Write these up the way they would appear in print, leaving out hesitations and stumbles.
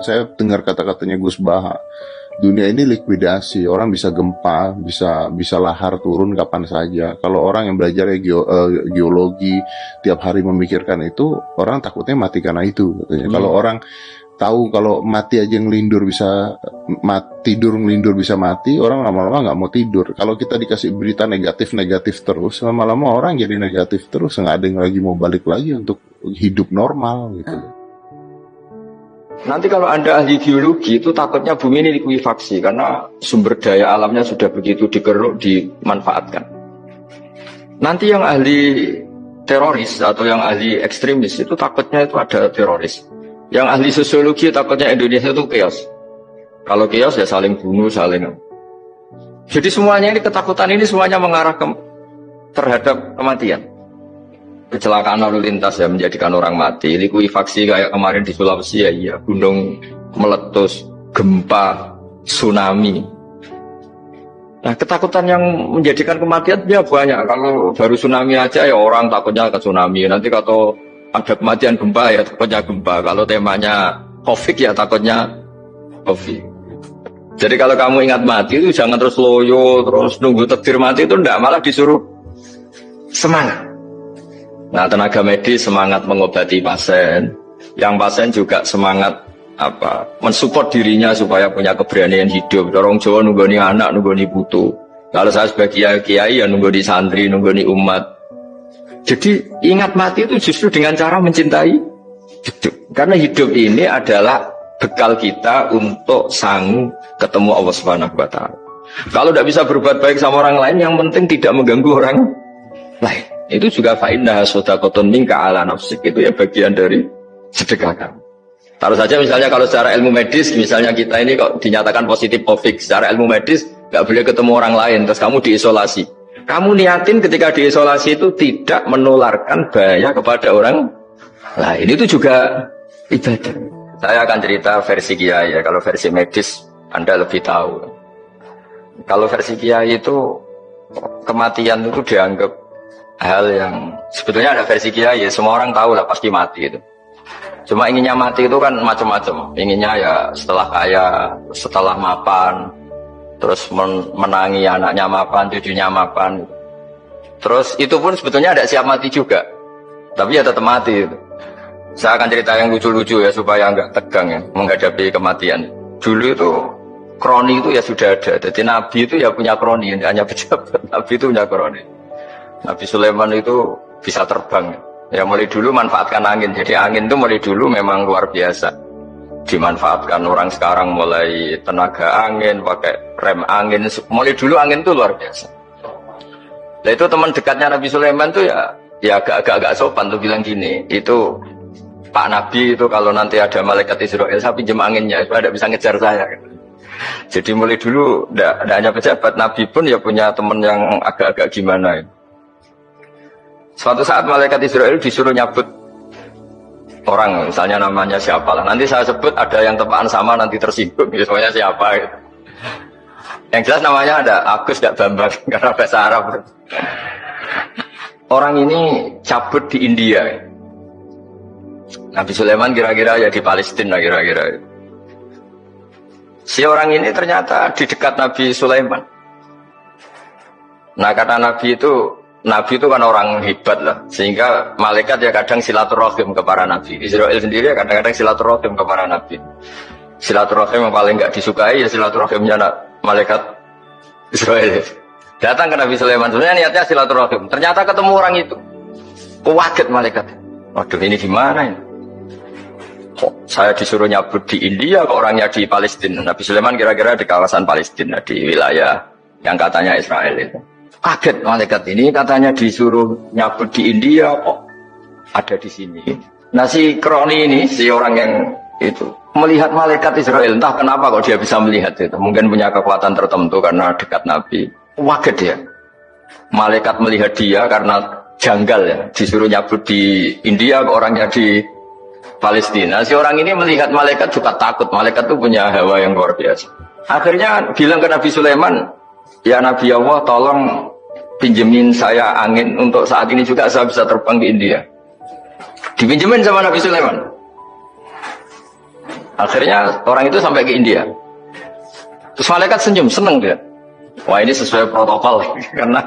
saya dengar kata-katanya Gus Baha. Dunia ini likuidasi, orang bisa gempa, bisa lahar turun kapan saja. Kalau orang yang belajar geologi tiap hari memikirkan itu, orang takutnya mati karena itu katanya. Kalau orang tahu kalau mati aja ngelindur bisa tidur ngelindur bisa mati, orang lama-lama nggak mau tidur. Kalau kita dikasih berita negatif terus, lama-lama orang jadi negatif terus, nggak ada yang lagi mau balik lagi untuk hidup normal gitu. Nanti kalau Anda ahli geologi itu takutnya bumi ini likuifaksi karena sumber daya alamnya sudah begitu dikeruk, dimanfaatkan. Nanti yang ahli teroris atau yang ahli ekstremis itu takutnya itu ada teroris. Yang ahli sosiologi takutnya Indonesia itu chaos. Kalau chaos ya saling bunuh, saling. Jadi semuanya ini ketakutan ini semuanya mengarah terhadap kematian. Kecelakaan lalu lintas ya menjadikan orang mati. Likuifaksi kayak kemarin di Sulawesi ya, iya. Gunung meletus, gempa, tsunami. Nah ketakutan yang menjadikan kematian ya banyak. Kalau baru tsunami aja ya orang takutnya ke tsunami. Nanti kalau ada kematian gempa ya takutnya gempa. Kalau temanya COVID ya takutnya COVID. Jadi kalau kamu ingat mati itu jangan terus loyo, terus nunggu takdir mati itu enggak, malah disuruh semangat. Nah tenaga medis semangat mengobati pasien, yang pasien juga semangat mensupport dirinya supaya punya keberanian hidup. Dorong Jawa nunggoni anak, nunggoni putu. Kalau saya sebagai kiai ya nunggoni santri, nunggoni umat. Jadi ingat mati itu justru dengan cara mencintai hidup. Karena hidup ini adalah bekal kita untuk sanggup ketemu Allah Subhanahu wa Ta'ala. Kalau tidak bisa berbuat baik sama orang lain, yang penting tidak mengganggu orang lain. Itu juga fa'innaha shadaqatun minka ala nafsik. Itu ya bagian dari sedekah kamu. Taruh saja misalnya kalau secara ilmu medis, misalnya kita ini kok dinyatakan positif COVID, secara ilmu medis nggak boleh ketemu orang lain, terus kamu diisolasi. Kamu niatin ketika diisolasi itu tidak menularkan bahaya kepada orang lain. Itu juga ibadah. Saya akan cerita versi kiai ya. Kalau versi medis Anda lebih tahu. Kalau versi kiai itu kematian itu dianggap hal yang sebetulnya ada versi kiai ya, semua orang tahu lah pasti mati itu. Cuma inginnya mati itu kan macam-macam. Inginnya ya setelah kaya, setelah mapan, terus menangi anaknya mapan, cucunya mapan. Terus itu pun sebetulnya ada siap mati juga, tapi ya tetap mati itu. Saya akan cerita yang lucu-lucu ya supaya nggak tegang ya menghadapi kematian. Dulu itu kroni itu ya sudah ada. Jadi Nabi itu ya punya kroni, hanya pejabat. Nabi itu punya kroni. Nabi Sulaiman itu bisa terbang. Ya mulai dulu manfaatkan angin. Jadi angin itu mulai dulu memang luar biasa. Dimanfaatkan orang sekarang mulai tenaga angin, pakai rem angin. Mulai dulu angin itu luar biasa. Nah itu teman dekatnya Nabi Sulaiman tuh ya agak sopan tuh bilang gini. Itu Pak Nabi itu kalau nanti ada malaikat Israel saya pinjam anginnya supaya tidak bisa ngejar saya. Jadi mulai dulu tidak hanya pejabat, Nabi pun ya punya teman yang agak-agak gimana. Suatu saat malaikat Israel disuruh nyabut orang, misalnya namanya siapa lah. Nanti saya sebut ada yang tepaan sama nanti tersinggung, misalnya siapa gitu. Yang jelas namanya ada Agus tidak Bambang karena bahasa Arab. Orang ini cabut di India. Nabi Sulaiman kira-kira ya di Palestina kira-kira. Si orang ini ternyata di dekat Nabi Sulaiman. Nah karena Nabi itu kan orang hebat lah, sehingga malaikat ya kadang silaturahim ke para nabi. Israel sendiri ya kadang-kadang silaturahim ke para nabi. Silaturahim yang paling nggak disukai ya silaturahimnya malaikat Israel. Datang ke Nabi Sulaiman, sebenarnya niatnya silaturahim. Ternyata ketemu orang itu, kaget malaikat. Waduh ini gimana ini? Kok saya disuruh nyabut di India, kok orangnya di Palestina? Nabi Sulaiman kira-kira di kawasan Palestina, di wilayah yang katanya Israel itu. Kaget malaikat ini katanya disuruh nyabut di India kok ada di sini. Nah si kroni ini, si orang yang itu melihat malaikat Israel, entah kenapa kok dia bisa melihat itu. Mungkin punya kekuatan tertentu karena dekat Nabi. Kaget dia. Malaikat melihat dia karena janggal ya, disuruh nyabut di India kok orangnya di Palestina. Si orang ini melihat malaikat juga takut. Malaikat itu punya hawa yang luar biasa. Akhirnya bilang ke Nabi Sulaiman, ya Nabi Allah tolong pinjemin saya angin untuk saat ini juga saya bisa terbang ke India. Dipinjemin sama Nabi Sulaiman. Akhirnya orang itu sampai ke India. Terus malaikat senyum, seneng dia. Wah ini sesuai protokol. Karena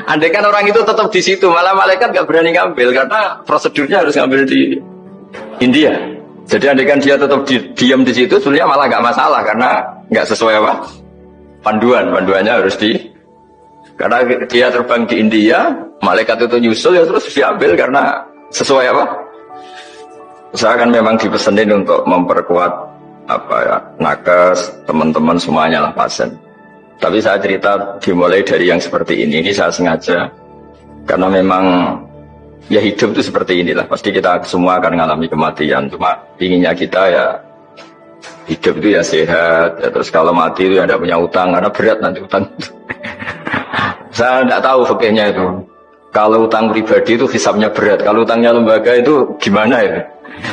andai kan orang itu tetap di situ, malah malaikat nggak berani ngambil karena prosedurnya harus ngambil di India. Jadi andai kan dia tetap diam di situ, sebenarnya malah nggak masalah karena nggak sesuai apa? Panduannya harus karena dia terbang di India, malaikat itu nyusul ya terus diambil karena sesuai apa? Saya kan memang dipesenin untuk memperkuat apa ya nakes teman-teman semuanya lah pasien. Tapi saya cerita dimulai dari yang seperti ini saya sengaja karena memang ya hidup itu seperti inilah. Pasti kita semua akan mengalami kematian. Cuma inginnya kita ya hidup itu ya sehat. Ya, terus kalau mati itu ya tidak punya utang karena berat nanti utang. Saya tidak tahu fikihnya itu. Kalau utang pribadi itu hisabnya berat. Kalau utangnya lembaga itu gimana ya?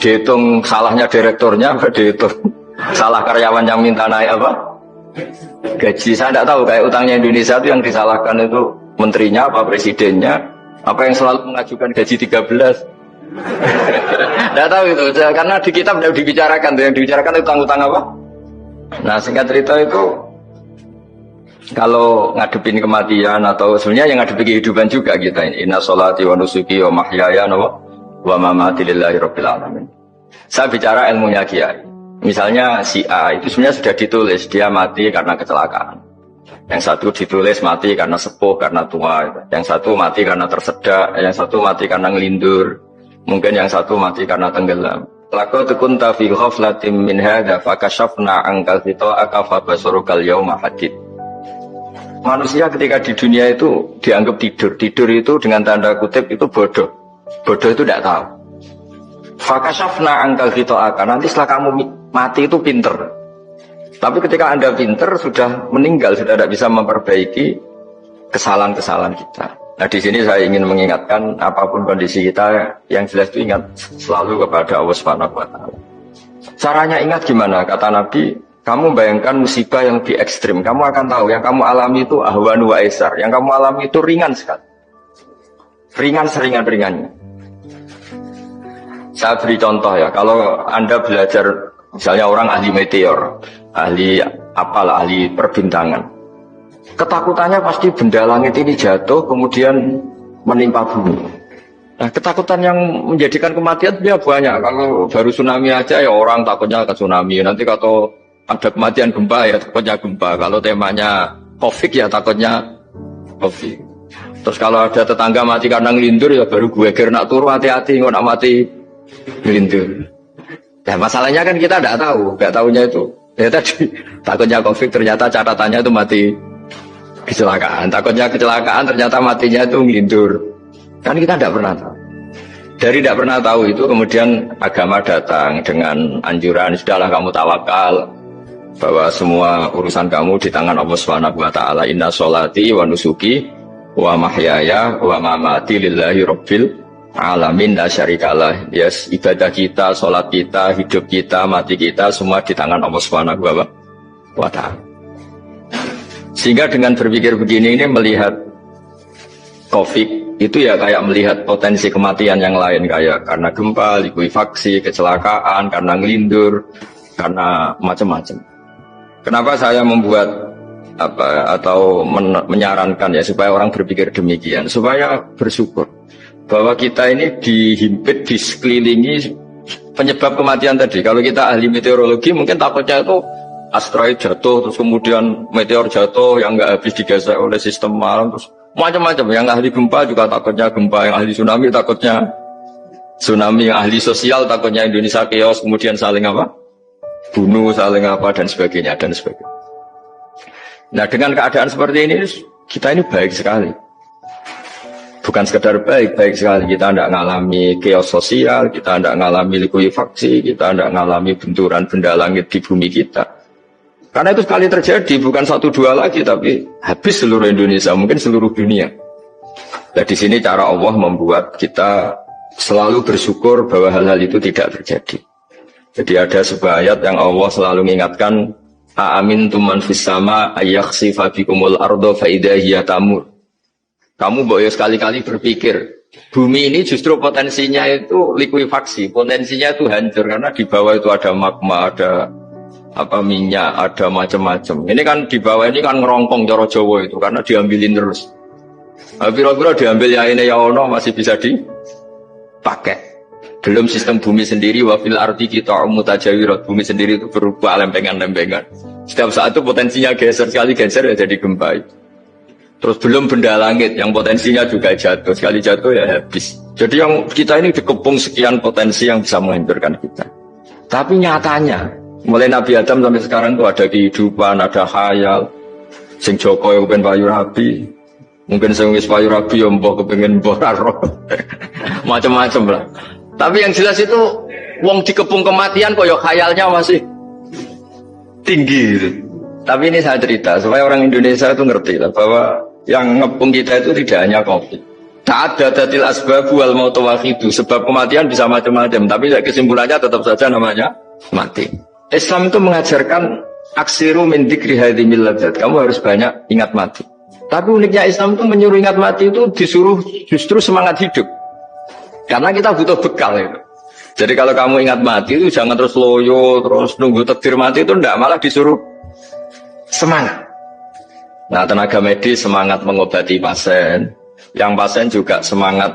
Dihitung salahnya direkturnya, dihitung salah karyawan yang minta naik apa? Gaji. Saya tidak tahu kayak utangnya Indonesia itu yang disalahkan itu menterinya apa presidennya, apa yang selalu mengajukan gaji 13. Tidak tahu itu, karena di kitab tidak dibicarakan, yang dibicarakan itu utang-utang apa? Nah singkat cerita itu kalau ngadepin kematian atau sebenarnya yang ngadepin kehidupan juga kita ini. Inna sholati wa nusuki wa mahyaya wa mamati lillahi rabbil alamin. Saya bicara ilmunya Kiai. Misalnya si A itu sebenarnya sudah ditulis dia mati karena kecelakaan. Yang satu ditulis mati karena sepuh, karena tua. Yang satu mati karena tersedak, yang satu mati karena ngelindur. Mungkin yang satu mati karena tenggelam. Laqad kunta fi ghaflatin min hadza fakashafna ankal ghita'aka fabasarukal yauma hadid. Manusia ketika di dunia itu dianggap tidur. Tidur itu dengan tanda kutip itu bodoh. Bodoh itu tidak tahu. Fakashafna angkal ghita'aka. Nanti setelah kamu mati itu pinter. Tapi ketika Anda pinter sudah meninggal, sudah tidak bisa memperbaiki kesalahan-kesalahan kita. Nah di sini saya ingin mengingatkan apapun kondisi kita yang jelas itu ingat selalu kepada Allah Subhanahu wa taala. Caranya ingat gimana? Kata Nabi, kamu bayangkan musibah yang lebih ekstrim, kamu akan tahu yang kamu alami itu ahwan wa aisar. Yang kamu alami itu ringan sekali. Ringan seringan-ringannya. Saya beri contoh ya, kalau Anda belajar misalnya orang ahli meteor, ahli apalah, ahli perbintangan. Ketakutannya pasti benda langit ini jatuh kemudian menimpa bumi. Nah, ketakutan yang menjadikan kematian dia banyak. Kalau baru tsunami aja ya orang takutnya ke tsunami. Nanti kalau ada kematian gempa ya takutnya gempa. Kalau temanya COVID ya takutnya COVID. Terus kalau ada tetangga mati karena ngelindur ya baru gue nak turu hati-hati nggak nak mati ngelindur. Nah masalahnya kan kita nggak tahunya itu. Ya tadi takutnya COVID ternyata catatannya itu mati kecelakaan. Takutnya kecelakaan ternyata matinya itu ngelindur. Kan kita tidak pernah tahu. Dari tidak pernah tahu itu kemudian agama datang dengan anjuran sudahlah kamu tawakal bahwa semua urusan kamu di tangan Allah Subhanahu wa taala. Inna sholati wa nusuki wa mahyaya wa mamati lillahi rabbil alamin la syarikalah. Yes, ibadah kita, sholat kita, hidup kita, mati kita semua di tangan Allah Subhanahu wa taala. Sehingga dengan berpikir begini ini melihat COVID itu ya kayak melihat potensi kematian yang lain kayak karena gempa, likuifaksi, kecelakaan, karena ngelindur, karena macam-macam. Kenapa saya membuat menyarankan ya supaya orang berpikir demikian, supaya bersyukur bahwa kita ini dihimpit, disekelilingi penyebab kematian tadi. Kalau kita ahli meteorologi mungkin takutnya itu asteroid jatuh, terus kemudian meteor jatuh yang nggak habis digesek oleh sistem alam, terus macam-macam. Yang ahli gempa juga takutnya gempa, yang ahli tsunami takutnya tsunami, yang ahli sosial takutnya Indonesia chaos, kemudian saling bunuh, saling dan sebagainya. Nah dengan keadaan seperti ini kita ini baik sekali. Bukan sekedar baik sekali. Kita tidak mengalami chaos sosial, kita tidak mengalami likuifaksi, kita tidak mengalami benturan benda langit di bumi kita. Karena itu sekali terjadi, bukan 1-2 lagi, tapi habis seluruh Indonesia, mungkin seluruh dunia. Nah di sini cara Allah membuat kita selalu bersyukur bahwa hal-hal itu tidak terjadi. Jadi ada sebuah ayat yang Allah selalu mengingatkan, Aamintum man fis sama ayakhsifa bikumul ardo fa idza hiya tamur. Kamu boleh sekali-kali berpikir Bumi ini justru potensinya itu likuifaksi, potensinya itu hancur karena di bawah itu ada magma, ada apa minyak, ada macam-macam. Ini kan di bawah ini kan ngerongkong cara Jawa itu karena diambilin terus. Pira-pira diambil ya ini ya ono masih bisa dipakai. Belum sistem bumi sendiri wafil arti kita mutajawirat, bumi sendiri itu berupa lempengan-lempengan. Setiap saat itu potensinya geser, sekali geser ya jadi gempa. Terus belum benda langit yang potensinya juga jatuh, sekali jatuh ya habis. Jadi yang kita ini dikepung sekian potensi yang bisa menghancurkan kita. Tapi nyatanya mulai Nabi Adam sampai sekarang tuh ada kehidupan, ada khayal. Sing Joko yang pengen payu rabi, mungkin sing wis payu rabi yang mbah kepengen mbah roh. Macam-macam lah. Tapi yang jelas itu wong dikepung kematian kok ya khayalnya masih tinggi gitu. Tapi ini saya cerita supaya orang Indonesia itu ngerti lah bahwa yang ngepung kita itu tidak hanya COVID. Ta'addadatil asbabu wal mautu wahidu. Sebab kematian bisa macam-macam, tapi kesimpulannya tetap saja namanya mati. Islam itu mengajarkan aksiru min dzikri hadhimil ladzat. Kamu harus banyak ingat mati. Tapi uniknya Islam itu menyuruh ingat mati itu disuruh justru semangat hidup. Karena kita butuh bekal itu. Jadi kalau kamu ingat mati itu jangan terus loyo, terus nunggu takdir mati itu enggak, malah disuruh semangat. Nah, tenaga medis semangat mengobati pasien. Yang pasien juga semangat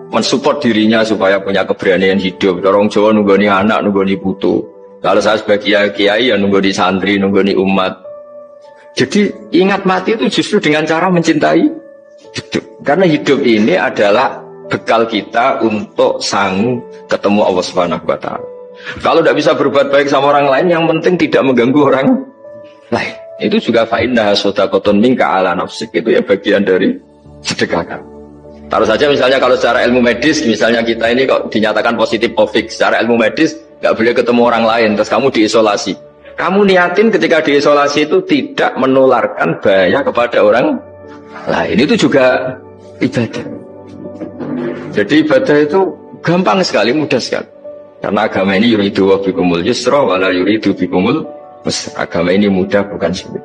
mensupport dirinya supaya punya keberanian hidup. Orang Jawa nunggoni anak, nunggoni putu. Kalau saya sebagai kiai ya nunggoni santri, nunggoni umat. Jadi ingat mati itu justru dengan cara mencintai hidup. Karena hidup ini adalah bekal kita untuk sanggup ketemu Allah Subhanahu wa Ta'ala. Kalau tidak bisa berbuat baik sama orang lain, yang penting tidak mengganggu orang lain. Itu juga fa'innaha shadaqatun minka ala nafsik. Itu ya bagian dari sedekah. Taruh saja misalnya kalau secara ilmu medis, misalnya kita ini kok dinyatakan positif COVID, secara ilmu medis nggak boleh ketemu orang lain, terus kamu diisolasi. Kamu niatin ketika diisolasi itu tidak menularkan bahaya kepada orang lain. Itu juga ibadah. Jadi ibadah itu gampang sekali, mudah sekali. Karena agama ini yuridu wa bikumul yusra wa la yuridu bikumul usra. Agama ini mudah bukan sulit.